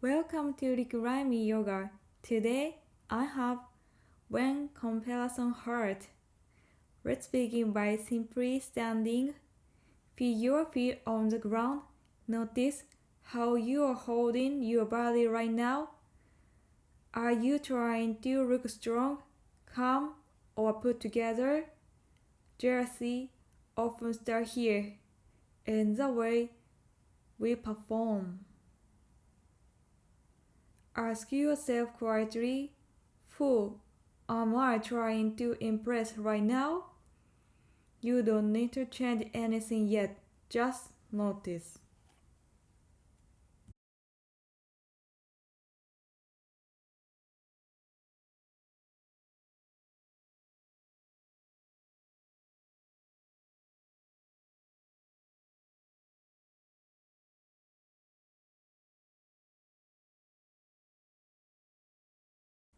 Welcome to Rikuraimi Yoga. Today I have when comparison hurt. Let's begin by simply standing. Feel your feet on the ground. Notice how you are holding your body right now. Are you trying to look strong, calm, or put together? Jealousy often starts here, in the way we perform. Ask yourself quietly, who am I trying to impress right now? You don't need to change anything yet, just notice.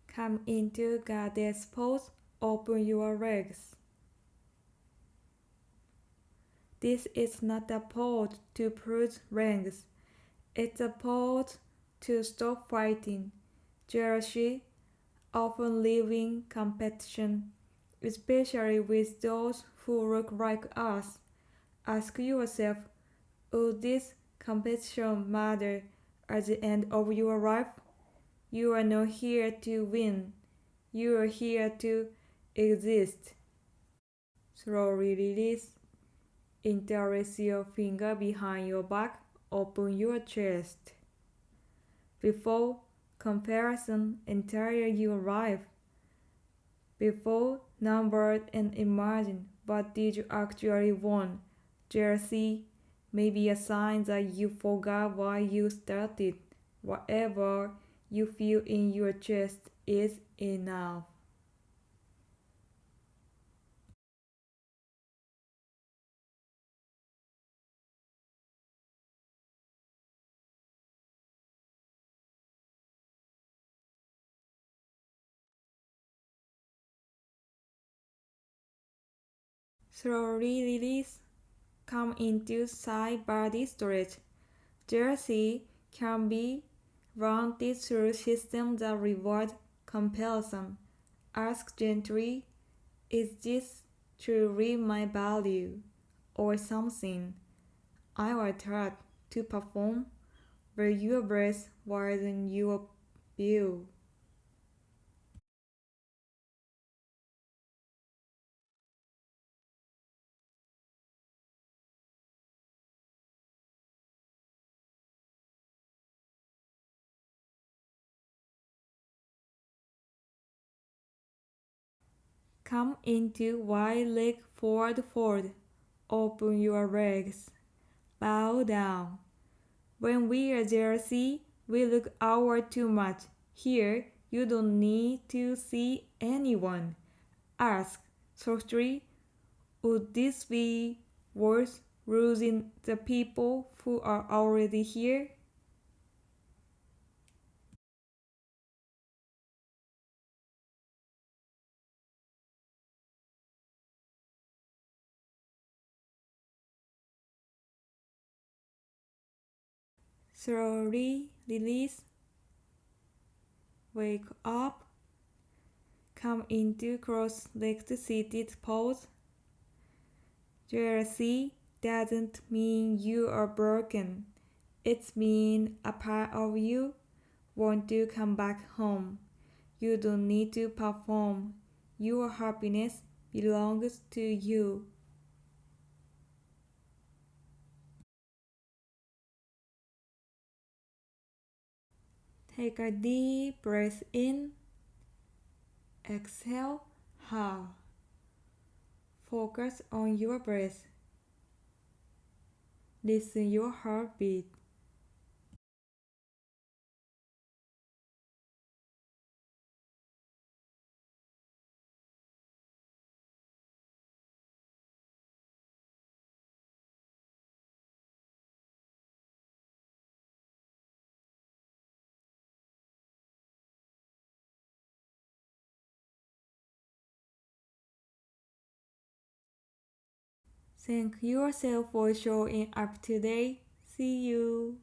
Come into goddess pose, open your legs. This is not a pose to prove legs. It's a pose to stop fighting, jealousy, often leaving competition, especially with those who look like us. Ask yourself, would this competition matter at the end of your life? You are not here to win. You are here to exist. Slowly release. Interlace your finger behind your back. Open your chest. Before comparison entire your life. Before numbered and imagine what did you actually want. Jealousy may be a sign that you forgot why you started. Whatever you feel in your chest is enough. Slowly release. Come into side body stretch. Jealousy can be rounded through systems that reward comparison. Ask gently, is this truly my value or something I was taught to perform? Where your breath widen your view. Come into wide leg forward fold. Open your legs. Bow down. When we are jealousy, we look outward too much. Here, you don't need to see anyone. Ask softly, would this be worth losing the people who are already here? Slowly release. Wake up. Come into cross-legged seated pose. Jealousy doesn't mean you are broken. It means a part of you wants to come back home. You don't need to perform. Your happiness belongs to you. Take a deep breath in. Exhale. How? Focus on your breath. Listen your heartbeat. Thank yourself for showing up today. See you.